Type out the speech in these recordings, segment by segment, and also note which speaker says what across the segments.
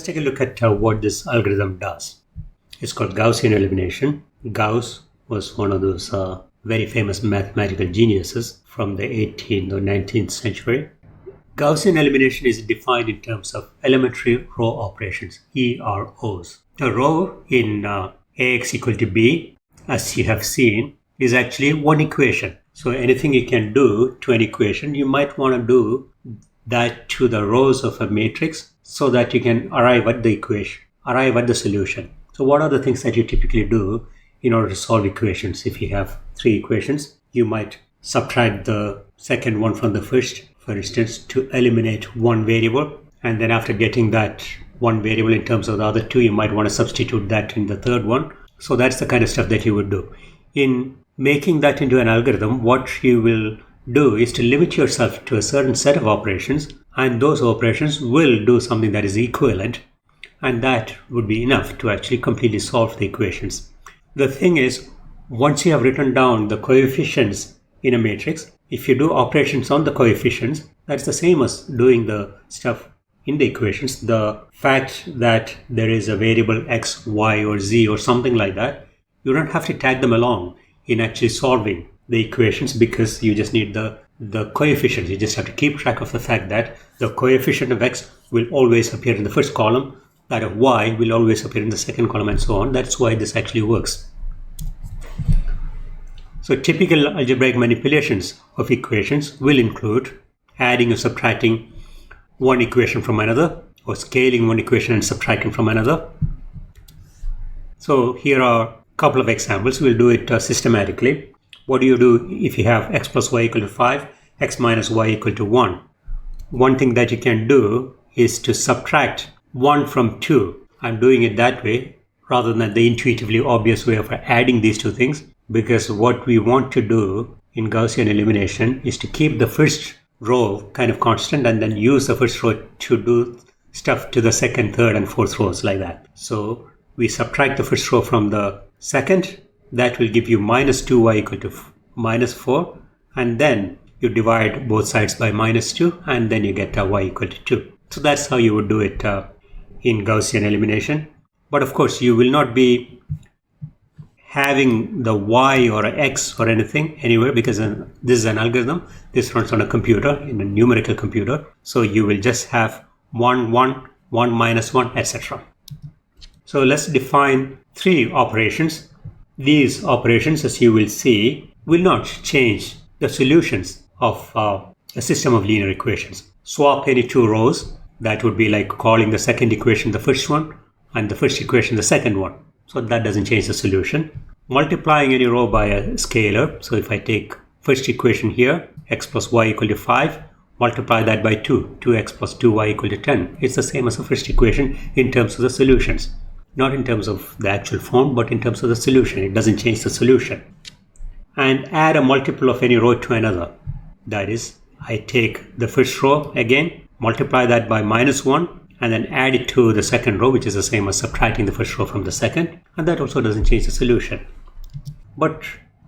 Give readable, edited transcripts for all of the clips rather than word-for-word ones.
Speaker 1: take a look at what this algorithm does. It's called Gaussian elimination. Gauss was one of those very famous mathematical geniuses from the 18th or 19th century. Gaussian elimination is defined in terms of elementary row operations, EROs. A row in AX equal to B, as you have seen, is actually one equation. So anything you can do to an equation, you might want to do that to the rows of a matrix so that you can arrive at the equation, arrive at the solution. So what are the things that you typically do in order to solve equations? If you have three equations, you might subtract the second one from the first, for instance, to eliminate one variable. And then after getting that one variable in terms of the other two, you might want to substitute that in the third one. So that's the kind of stuff that you would do. In making that into an algorithm, what you will do is to limit yourself to a certain set of operations, and those operations will do something that is equivalent, and that would be enough to actually completely solve the equations. The thing is, once you have written down the coefficients in a matrix, if you do operations on the coefficients, that's the same as doing the stuff in the equations. The fact that there is a variable x, y, or z or something like that, you don't have to tag them along in actually solving the equations, because you just need the coefficients. You just have to keep track of the fact that the coefficient of x will always appear in the first column, that of y will always appear in the second column, and so on. That's why this actually works. So typical algebraic manipulations of equations will include adding or subtracting one equation from another, or scaling one equation and subtracting from another. So here are a couple of examples. We'll do it systematically. What do you do if you have x plus y equal to 5, x minus y equal to 1? One thing that you can do is to subtract 1 from 2. I'm doing it that way rather than the intuitively obvious way of adding these two things, because what we want to do in Gaussian elimination is to keep the first row kind of constant and then use the first row to do stuff to the second, third, and fourth rows like that. So we subtract the first row from the second. That will give you minus 2y equal to minus 4, and then you divide both sides by minus 2, and then you get y equal to 2. So that's how you would do it in Gaussian elimination. But of course, you will not be having the y or x or anything anywhere, because this is an algorithm. This runs on a computer, in a numerical computer. So you will just have 1, 1, 1 minus 1, etc. So let's define three operations. These operations, as you will see, will not change the solutions of a system of linear equations. Swap any two rows. That would be like calling the second equation the first one and the first equation the second one. So that doesn't change the solution. Multiplying any row by a scalar. So if I take first equation here, x plus y equal to 5, multiply that by 2, 2x plus 2y equal to 10. It's the same as the first equation in terms of the solutions. Not in terms of the actual form, but in terms of the solution. It doesn't change the solution. And add a multiple of any row to another. That is, I take the first row again, multiply that by minus 1, and then add it to the second row, which is the same as subtracting the first row from the second. And that also doesn't change the solution. But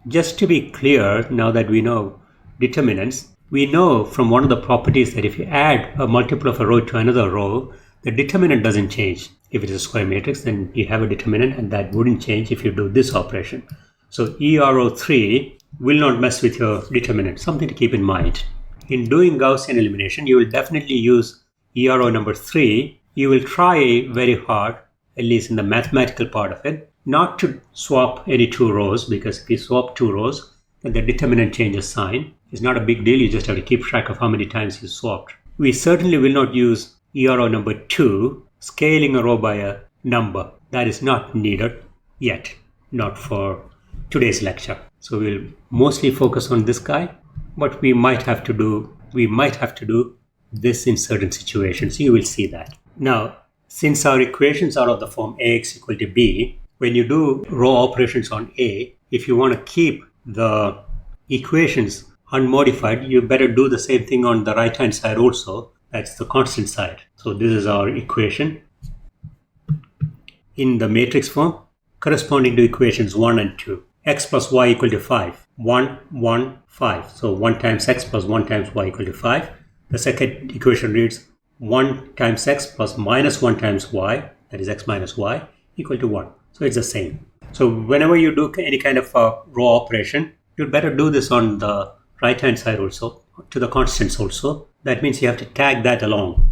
Speaker 1: just to be clear, now that we know determinants, we know from one of the properties that if you add a multiple of a row to another row, the determinant doesn't change. If it is a square matrix, then you have a determinant, and that wouldn't change if you do this operation. So ERO3 will not mess with your determinant. Something to keep in mind. In doing Gaussian elimination, you will definitely use ERO number 3. You will try very hard, at least in the mathematical part of it, not to swap any two rows, because if you swap two rows, then the determinant changes sign. It's not a big deal. You just have to keep track of how many times you swapped. We certainly will not use ERO number 2, scaling a row by a number. That is not needed yet, not for today's lecture. So we'll mostly focus on this guy, but we might have to do this in certain situations. You will see that. Now, since our equations are of the form ax equal to b, when you do row operations on A, if you want to keep the equations unmodified, you better do the same thing on the right hand side also. That's the constant side. So this is our equation in the matrix form corresponding to equations 1 and 2. X plus y equal to 5. 1, 1, 5. So 1 times x plus 1 times y equal to 5. The second equation reads 1 times x plus minus 1 times y, that is x minus y, equal to 1. So it's the same. So whenever you do any kind of a row operation, you'd better do this on the right hand side also, to the constants also. That means you have to tag that along.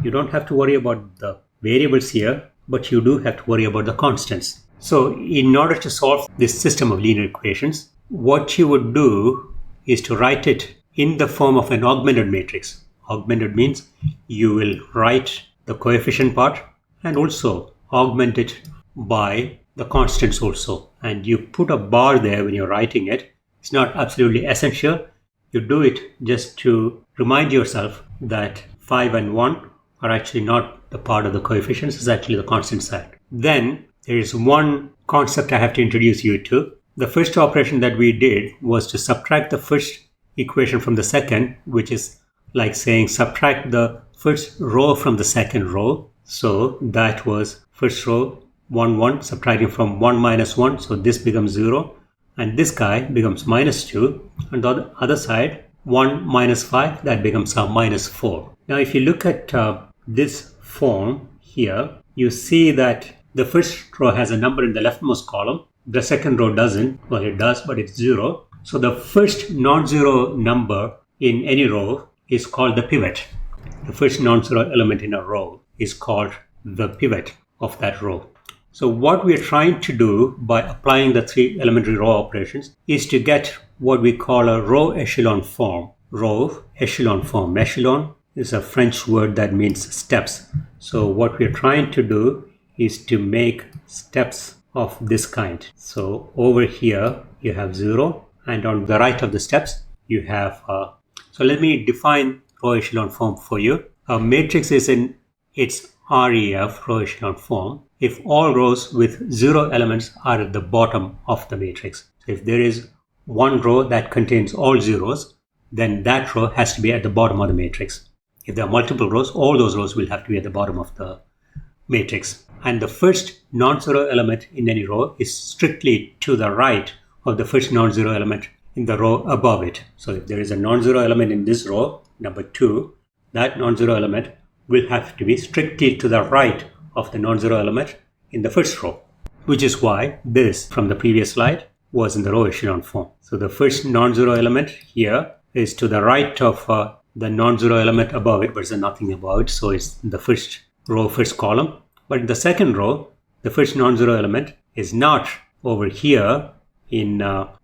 Speaker 1: You don't have to worry about the variables here, but you do have to worry about the constants. So in order to solve this system of linear equations, what you would do is to write it in the form of an augmented matrix. Augmented means you will write the coefficient part and also augment it by the constants also. And you put a bar there when you're writing it. It's not absolutely essential. You do it just to remind yourself that 5 and 1 are actually not the part of the coefficients, it's actually the constant side. Then there is one concept I have to introduce you to. The first operation that we did was to subtract the first equation from the second, which is like saying subtract the first row from the second row. So that was first row 1, 1, subtracting from 1 minus 1. So this becomes 0. And this guy becomes minus 2. And the other side, 1 minus 5, that becomes minus 4. Now if you look at this form here, you see that the first row has a number in the leftmost column. The second row doesn't. Well, it does, but it's 0. So the first non-zero number in any row is called the pivot. The first non-zero element in a row is called the pivot of that row. So what we are trying to do by applying the 3 elementary row operations is to get what we call a row-echelon form. Row-echelon form. Echelon is a French word that means steps. So what we are trying to do is to make steps of this kind. So over here you have 0, and on the right of the steps you have so let me define row-echelon form for you. A matrix is in its REF, row-echelon form, if all rows with 0 elements are at the bottom of the matrix. So if there is one row that contains all zeros, then that row has to be at the bottom of the matrix. If there are multiple rows, all those rows will have to be at the bottom of the matrix. And the first non-zero element in any row is strictly to the right of the first non-zero element in the row above it. So if there is a non-zero element in this row, number 2, that non-zero element will have to be strictly to the right of the non-zero element in the first row, which is why this from the previous slide was in the row-echelon form. So the first non-zero element here is to the right of the non-zero element above it, but there's nothing above it, so it's in the first row, first column. But in the second row, the first non-zero element is not over here in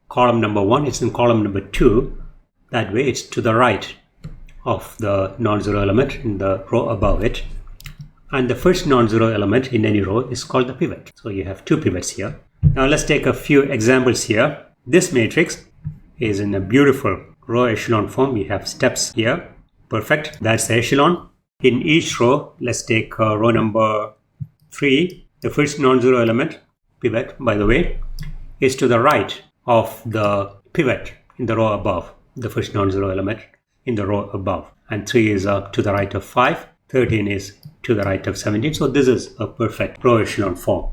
Speaker 1: column number 1, it's in column number 2. That way it's to the right of the non-zero element in the row above it. And the first non-zero element in any row is called the pivot. So you have 2 pivots here. Now let's take a few examples here. This matrix is in a beautiful row-echelon form. We have steps here. Perfect. That's the echelon. In each row, let's take row number 3. The first non-zero element, pivot, by the way, is to the right of the pivot in the row above. The first non-zero element in the row above. And 3 is to the right of 5. 13 is to the right of 17. So this is a perfect row-echelon form.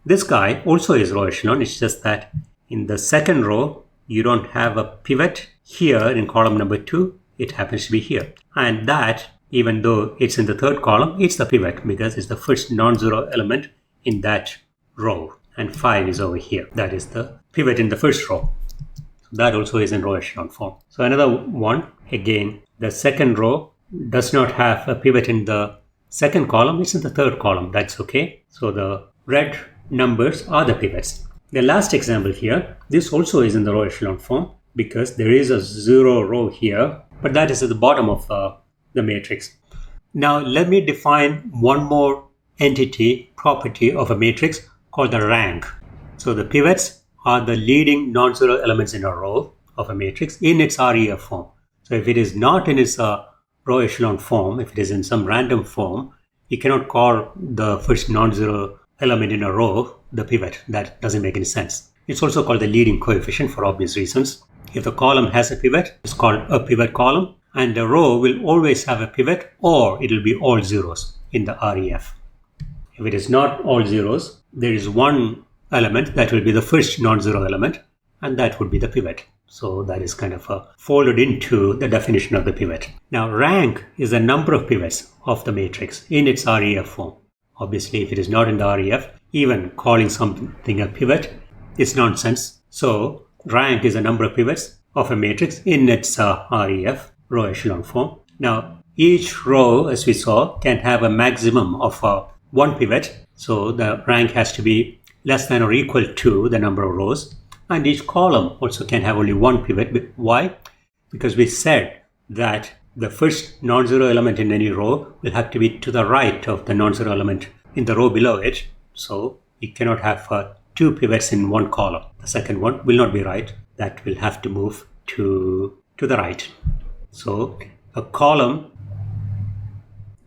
Speaker 1: This guy also is row-echelon. It's just that in the second row, you don't have a pivot here in column number 2. It happens to be here. And that, even though it's in the third column, it's the pivot because it's the first non-zero element in that row. And 5 is over here. That is the pivot in the first row. That also is in row-echelon form. So another one, again, the second row does not have a pivot in the second column. It's in the third column. That's okay. So the red numbers are the pivots. The last example here, this also is in the row-echelon form because there is a 0 row here, but that is at the bottom of the matrix. Now let me define one more entity, property of a matrix called the rank. So the pivots are the leading non-zero elements in a row of a matrix in its REF form. So if it is not in its row-echelon form, if it is in some random form, you cannot call the first non-zero element in a row the pivot. That doesn't make any sense. It's also called the leading coefficient for obvious reasons. If the column has a pivot, it's called a pivot column, and the row will always have a pivot, or it will be all zeros in the REF. If it is not all zeros, there is one element that will be the first non-zero element, and that would be the pivot. So that is kind of folded into the definition of the pivot. Now rank is the number of pivots of the matrix in its REF form. Obviously, if it is not in the REF, even calling something a pivot is nonsense. So rank is the number of pivots of a matrix in its REF, row echelon form. Now each row, as we saw, can have a maximum of one pivot. So the rank has to be less than or equal to the number of rows. And each column also can have only one pivot. Why? Because we said that the first non-zero element in any row will have to be to the right of the non-zero element in the row below it. So you cannot have two pivots in one column. The second one will not be right. That will have to move to the right. So a column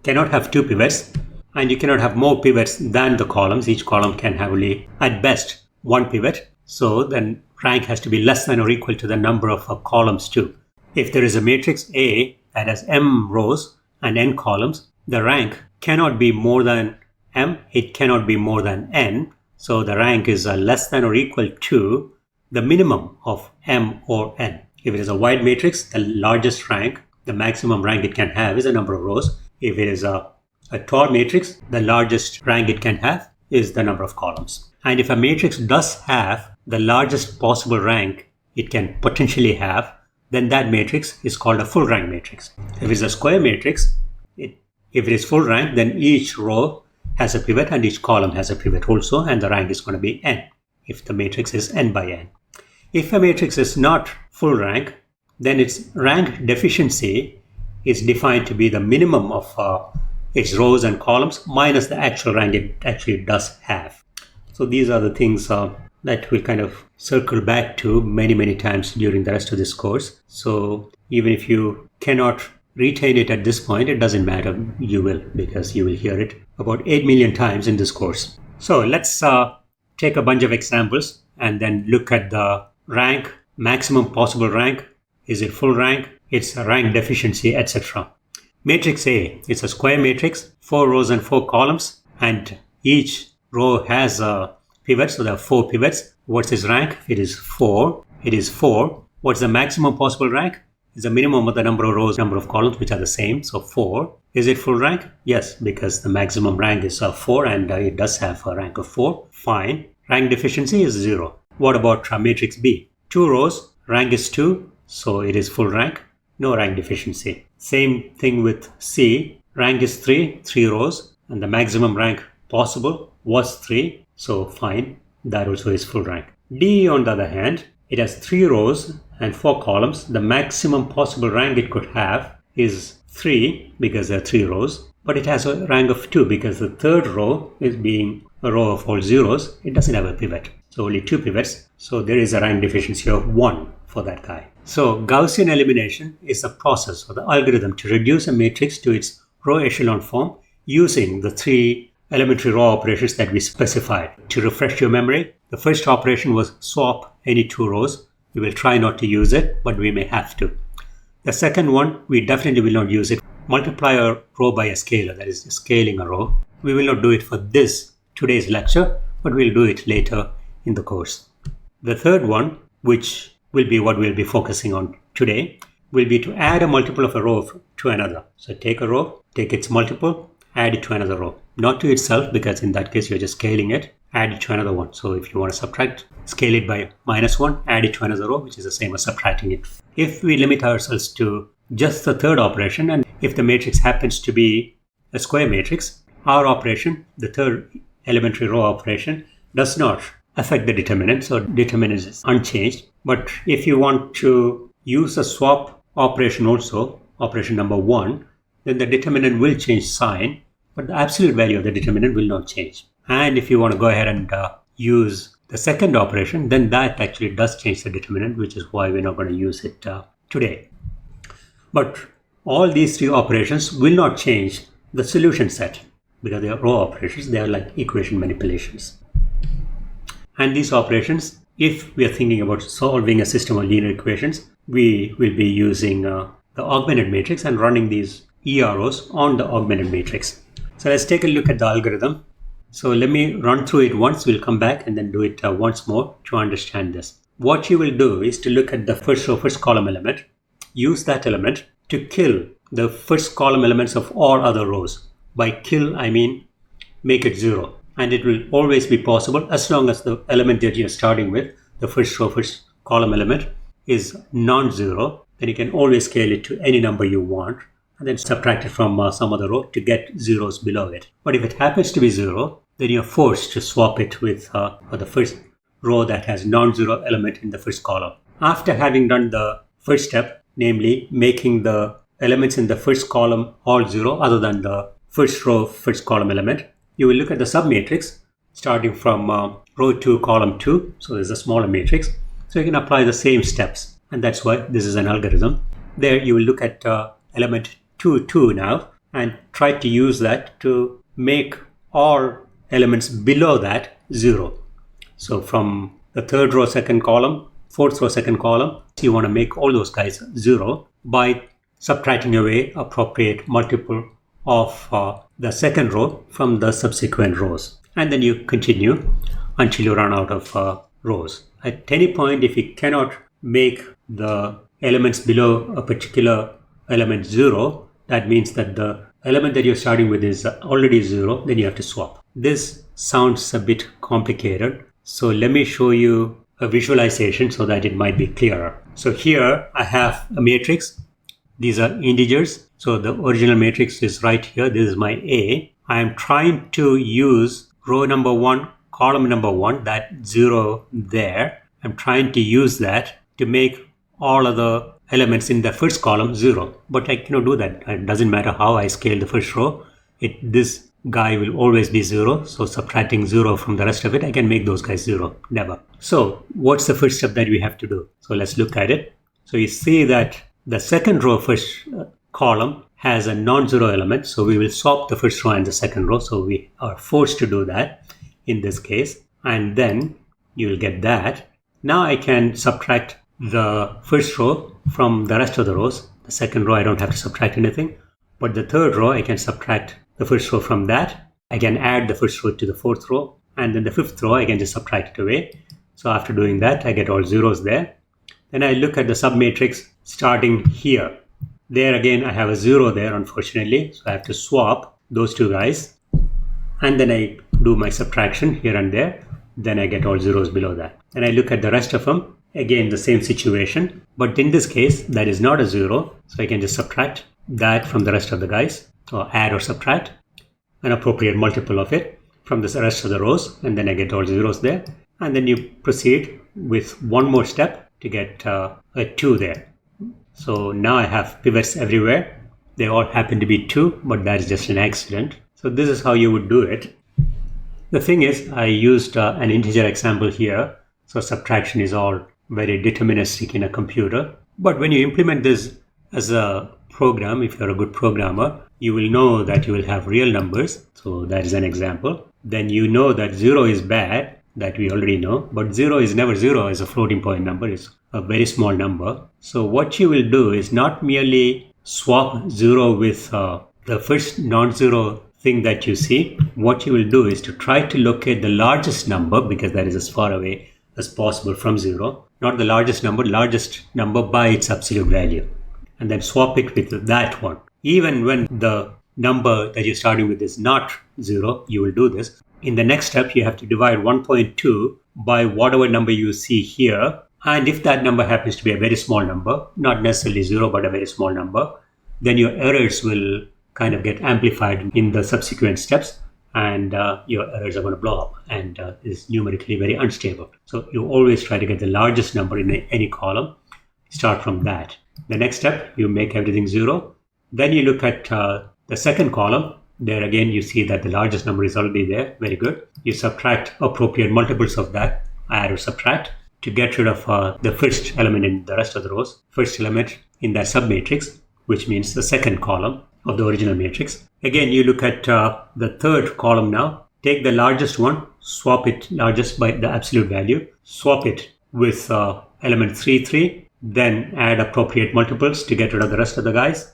Speaker 1: cannot have two pivots, and you cannot have more pivots than the columns. Each column can have only, at best, one pivot. So then rank has to be less than or equal to the number of columns too. If there is a matrix A that has m rows and n columns, the rank cannot be more than m, it cannot be more than n. So the rank is less than or equal to the minimum of m or n. If it is a wide matrix, the largest rank, the maximum rank it can have is the number of rows. If it is a tall matrix, the largest rank it can have is the number of columns. And if a matrix does have the largest possible rank it can potentially have, then that matrix is called a full rank matrix. If it's a square matrix, if it is full rank, then each row has a pivot and each column has a pivot also, and the rank is going to be n if the matrix is n by n. If a matrix is not full rank, then its rank deficiency is defined to be the minimum of its rows and columns minus the actual rank it actually does have. So these are the things that we'll kind of circle back to many times during the rest of this course. So even if you cannot retain it at this point, it doesn't matter, you will, because you will hear it about 8 million times in this course. So let's take a bunch of examples and then look at the rank, maximum possible rank, is it full rank, its rank deficiency, etc. Matrix A, it's a square matrix, 4 rows and 4 columns, and each row has a pivot, so there are 4 pivots. What's its rank? It is 4. It is 4. What's the maximum possible rank? It's the minimum of the number of rows, number of columns, which are the same, so 4. Is it full rank? Yes, because the maximum rank is 4 and it does have a rank of 4. Fine. Rank deficiency is 0. What about matrix B? 2 rows, rank is 2, so it is full rank. No rank deficiency. Same thing with C. Rank is 3, 3 rows, and the maximum rank possible was 3, so fine, that also is full rank. D, on the other hand, it has 3 rows and 4 columns. The maximum possible rank it could have is 3 because there are 3 rows, but it has a rank of 2 because the third row is being a row of all zeros. It doesn't have a pivot, so only 2 pivots. So there is a rank deficiency of 1 for that guy. So Gaussian elimination is a process or the algorithm to reduce a matrix to its row echelon form using the 3 elementary row operations that we specified. To refresh your memory, the first operation was swap any 2 rows. We will try not to use it, but we may have to. The second one, we definitely will not use it. Multiply a row by a scalar, that is scaling a row. We will not do it for today's lecture, but we'll do it later in the course. The third one, which will be what we'll be focusing on today, will be to add a multiple of a row to another. So take a row, take its multiple, add it to another row. Not to itself, because in that case you're just scaling it, add it to another one. So if you want to subtract, scale it by -1, add it to another row, which is the same as subtracting it. If we limit ourselves to just the third operation, and if the matrix happens to be a square matrix, our operation, the third elementary row operation, does not affect the determinant, so determinant is unchanged. But if you want to use a swap operation also, operation number 1, then the determinant will change sign, but the absolute value of the determinant will not change. And if you want to go ahead and use the second operation, then that actually does change the determinant, which is why we're not going to use it today. But all these 3 operations will not change the solution set because they are row operations. They are like equation manipulations. And these operations, if we are thinking about solving a system of linear equations, we will be using the augmented matrix and running these EROs on the augmented matrix. So let's take a look at the algorithm. So let me run through it once. We'll come back and then do it once more to understand this. what you will do is to look at the first row, first column element, use that element to kill the first column elements of all other rows. By kill, I mean make it 0. And it will always be possible as long as the element that you're starting with, the first row, first column element, is non-zero, then you can always scale it to any number you want and then subtract it from some other row to get zeros below it. But if it happens to be 0, then you're forced to swap it with the first row that has non-zero element in the first column. After having done the first step, namely making the elements in the first column all 0 other than the first row, first column element, you will look at the submatrix starting from row 2, column 2. So there's a smaller matrix. So you can apply the same steps. And that's why this is an algorithm. There you will look at element 2, 2 now and try to use that to make all elements below that 0. So from the third row, second column, fourth row, second column, you want to make all those guys 0 by subtracting away appropriate multiple of the second row from the subsequent rows. And then you continue until you run out of rows. At any point, if you cannot make the elements below a particular element 0, that means that the element that you're starting with is already 0, then you have to swap. This sounds a bit complicated. So let me show you a visualization so that it might be clearer. So here I have a matrix. These are integers. So the original matrix is right here. This is my A. I am trying to use row number 1, column number 1, that 0 there. I'm trying to use that to make all of the elements in the first column 0. But I cannot do that. It doesn't matter how I scale the first row. This guy will always be 0. So subtracting 0 from the rest of it, I can make those guys 0. Never. So what's the first step that we have to do? So let's look at it. So you see that the second row, first column has a non-zero element. So we will swap the first row and the second row. So we are forced to do that in this case. And then you will get that. Now I can subtract the first row from the rest of the rows. The second row, I don't have to subtract anything. But the third row, I can subtract the first row from that. I can add the first row to the fourth row. And then the fifth row, I can just subtract it away. So after doing that, I get all zeros there. Then I look at the submatrix starting here. There again, I have a 0 there, unfortunately. So I have to swap those two guys. And then I do my subtraction here and there. Then I get all zeros below that. And I look at the rest of them. Again, the same situation. But in this case, that is not a 0. So I can just subtract that from the rest of the guys. Or add or subtract an appropriate multiple of it from the rest of the rows. And then I get all zeros there. And then you proceed with one more step to get a 2 there. So now I have pivots everywhere. They all happen to be 2, but that is just an accident. So this is how you would do it. The thing is, I used an integer example here. So subtraction is all very deterministic in a computer. But when you implement this as a program, if you're a good programmer, you will know that you will have real numbers. So that is an example. Then you know that 0 is bad, that we already know. But 0 is never 0 as a floating point number. It's a very small number. So what you will do is not merely swap 0 with the first non-zero thing that you see. What you will do is to try to locate the largest number, because that is as far away as possible from 0. Not the largest number by its absolute value. And then swap it with that one. Even when the number that you're starting with is not 0, you will do this. In the next step, you have to divide 1.2 by whatever number you see here. And if that number happens to be a very small number, not necessarily 0, but a very small number, then your errors will kind of get amplified in the subsequent steps, and your errors are going to blow up and is numerically very unstable. So you always try to get the largest number in any column. Start from that. The next step, you make everything 0. Then you look at the second column. There again, you see that the largest number is already there. Very good. You subtract appropriate multiples of that, add or subtract, to get rid of the first element in the rest of the rows. First element in that submatrix, which means the second column of the original matrix. Again, you look at the third column now. Take the largest one, swap it largest by the absolute value, swap it with element 3, 3, then add appropriate multiples to get rid of the rest of the guys.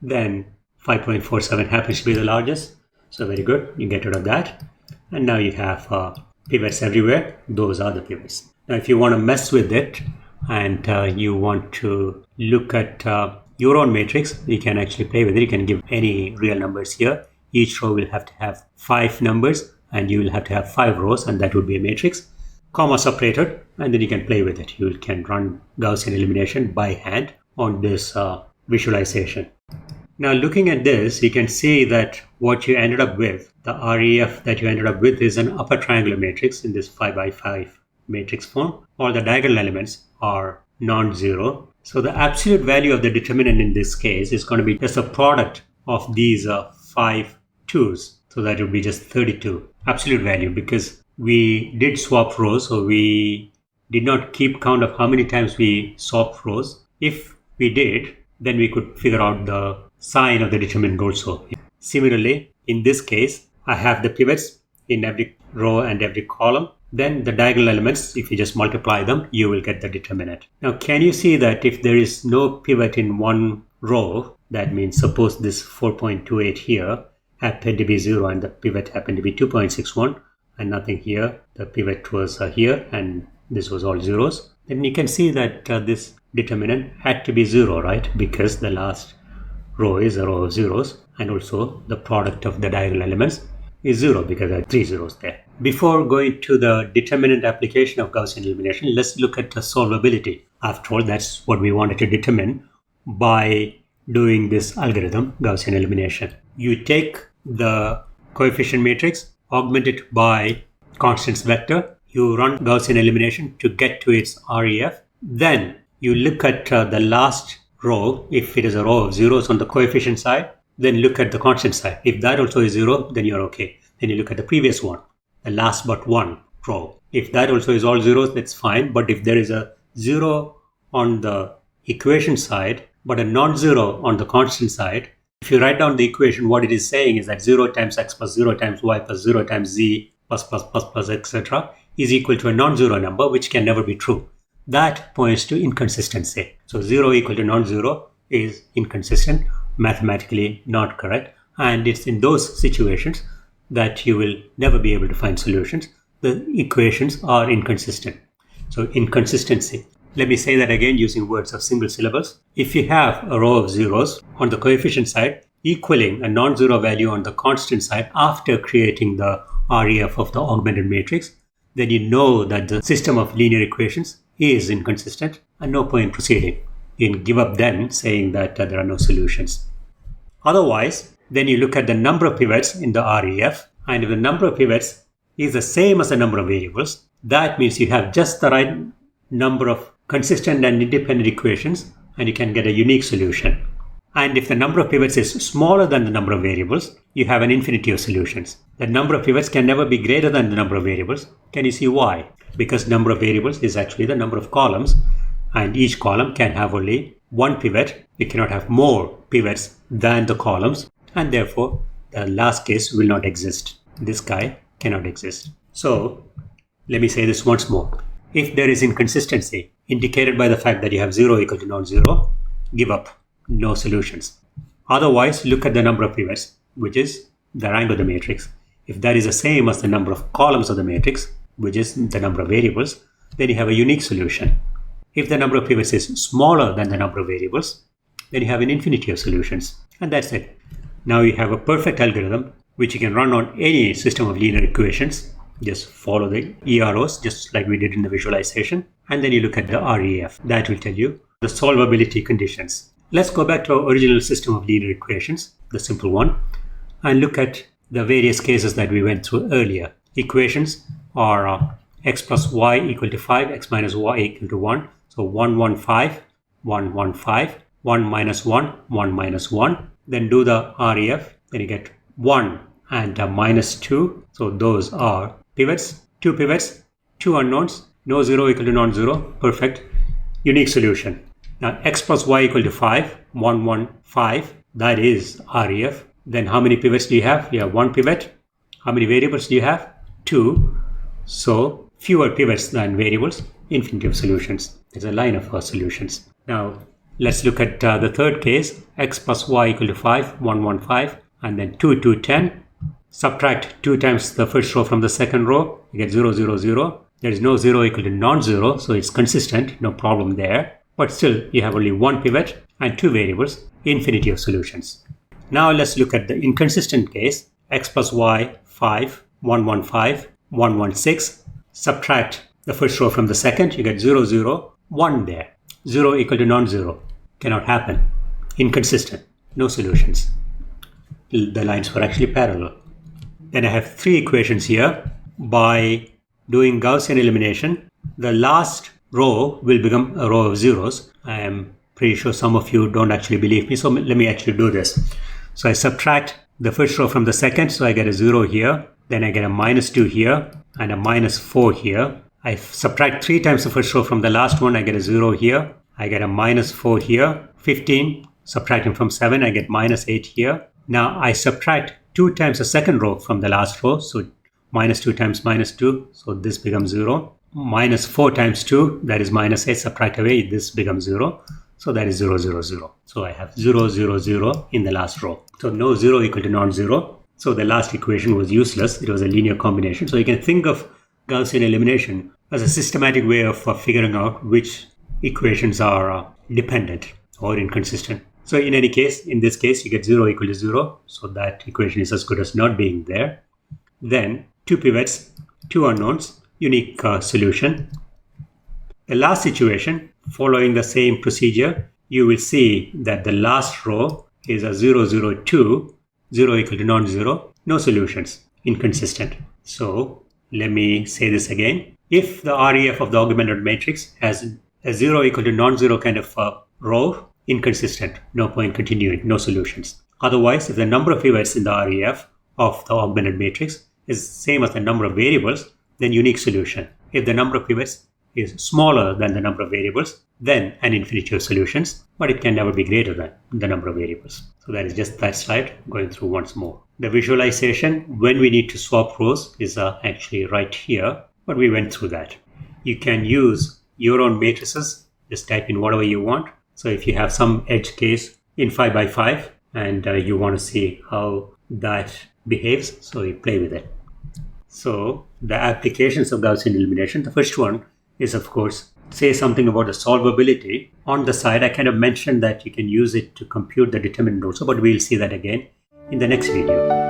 Speaker 1: Then 5.47 happens to be the largest. So very good, you get rid of that. And now you have pivots everywhere. Those are the pivots. Now, if you want to mess with it and you want to look at your own matrix, you can actually play with it. You can give any real numbers here. Each row will have to have 5 numbers and you will have to have 5 rows, and that would be a matrix, comma separated, and then you can play with it. You can run Gaussian elimination by hand on this visualization. Now, looking at this, you can see that what you ended up with, the REF that you ended up with, is an upper triangular matrix in this 5 by 5 matrix form. All the diagonal elements are non-zero. So the absolute value of the determinant in this case is going to be just a product of these 5 2's. So that would be just 32 absolute value, because we did swap rows, so we did not keep count of how many times we swapped rows. If we did, then we could figure out the sign of the determinant also. Similarly, in this case, I have the pivots in every row and every column. Then the diagonal elements, if you just multiply them, you will get the determinant. Now, can you see that if there is no pivot in one row, that means suppose this 4.28 here happened to be 0 and the pivot happened to be 2.61 and nothing here, the pivot was here and this was all zeros, then you can see that this determinant had to be 0, right? Because the last row is a row of zeros, and also the product of the diagonal elements is 0 because there are 3 zeros there. Before going to the determinant application of Gaussian elimination, let's look at the solvability. After all, that's what we wanted to determine by doing this algorithm, Gaussian elimination. You take the coefficient matrix, augment it by constants vector, you run Gaussian elimination to get to its REF, then you look at the last row. If it is a row of zeros on the coefficient side, then look at the constant side. If that also is 0, then you're okay. Then you look at the previous one, the last but one row. If that also is all zeros, that's fine. But if there is a 0 on the equation side, but a non-zero on the constant side, if you write down the equation, what it is saying is that 0 times x plus 0 times y plus 0 times z plus etc. is equal to a non-zero number, which can never be true. That points to inconsistency. So 0 equal to non-zero is inconsistent, mathematically not correct. And it's in those situations that you will never be able to find solutions. The equations are inconsistent. So inconsistency. Let me say that again using words of single syllables. If you have a row of zeros on the coefficient side equaling a non-zero value on the constant side after creating the REF of the augmented matrix, then you know that the system of linear equations is inconsistent and no point proceeding. You can give up then saying that there are no solutions. Otherwise, then you look at the number of pivots in the REF, and if the number of pivots is the same as the number of variables, that means you have just the right number of consistent and independent equations and you can get a unique solution. And if the number of pivots is smaller than the number of variables, you have an infinity of solutions. The number of pivots can never be greater than the number of variables. Can you see why? Because number of variables is actually the number of columns, and each column can have only one pivot. You cannot have more pivots than the columns, and therefore the last case will not exist. This guy cannot exist. So let me say this once more. If there is inconsistency indicated by the fact that you have 0 equal to non-zero, give up. No solutions. Otherwise, look at the number of pivots, which is the rank of the matrix. If that is the same as the number of columns of the matrix, which is the number of variables, then you have a unique solution. If the number of pivots is smaller than the number of variables, then you have an infinity of solutions. And that's it. Now you have a perfect algorithm which you can run on any system of linear equations. Just follow the EROs, just like we did in the visualization. And then you look at the REF. That will tell you the solvability conditions. Let's go back to our original system of linear equations, the simple one, and look at the various cases that we went through earlier. Equations are x plus y equal to 5, x minus y equal to 1. So 1, 1, 5, 1, 1, 5, 1 minus 1, 1 minus 1. Then do the REF, then you get 1 and minus 2. So those are pivots, 2 pivots, 2 unknowns, no 0 equal to non-zero, perfect, unique solution. Now x plus y equal to 5, 1, 1, 5, that is REF. Then how many pivots do you have? You have 1 pivot. How many variables do you have? 2. So fewer pivots than variables, infinity of solutions. There's a line of our solutions. Now let's look at the third case, x plus y equal to 5, 1, 1, 5, and then 2, 2, 10. Subtract 2 times the first row from the second row, you get 0, 0, 0. There is no 0 equal to non-zero, so it's consistent, no problem there. But still, you have only one pivot and two variables, infinity of solutions. Now let's look at the inconsistent case, x plus y, 5, 1, 1, 5, 1, 1, 6. Subtract the first row from the second, you get 0, 0, 1 there. 0 equal to non-zero. Cannot happen. Inconsistent. No solutions. The lines were actually parallel. Then I have three equations here. By doing Gaussian elimination, the last row will become a row of zeros. I am pretty sure some of you don't actually believe me, so let me actually do this. So I subtract the first row from the second, so I get a 0 here. Then I get a -2 here and a -4 here. I subtract 3 times the first row from the last one, I get a 0 here. I get a -4 here. 15, subtracting from 7, I get -8 here. Now I subtract 2 times the second row from the last row, so -2 times -2, so this becomes 0. -4 times 2, that is -8, subtract away, this becomes 0. So that is 0, 0, 0. So I have 0, 0, 0 in the last row. So no 0 equal to non-zero. So the last equation was useless. It was a linear combination. So you can think of Gaussian elimination as a systematic way of figuring out which equations are dependent or inconsistent. So in any case, in this case, you get 0 equal to 0. So that equation is as good as not being there. Then two pivots, two unknowns, unique solution. The last situation, following the same procedure, you will see that the last row is a 0, 0, 2, 0 equal to non-zero, no solutions, inconsistent. So let me say this again. If the REF of the augmented matrix has a 0 equal to non-zero kind of row, inconsistent, no point continuing, no solutions. Otherwise, if the number of pivots in the REF of the augmented matrix is same as the number of variables, then unique solution. If the number of pivots is smaller than the number of variables, then an infinity of solutions, but it can never be greater than the number of variables. So that is just that slide going through once more. The visualization when we need to swap rows is actually right here, but we went through that. You can use your own matrices, just type in whatever you want. So if you have some edge case in 5 by 5 and you want to see how that behaves, so you play with it. So the applications of Gaussian elimination, the first one is, of course, say something about the solvability. On the side, I kind of mentioned that you can use it to compute the determinant also, but we'll see that again in the next video.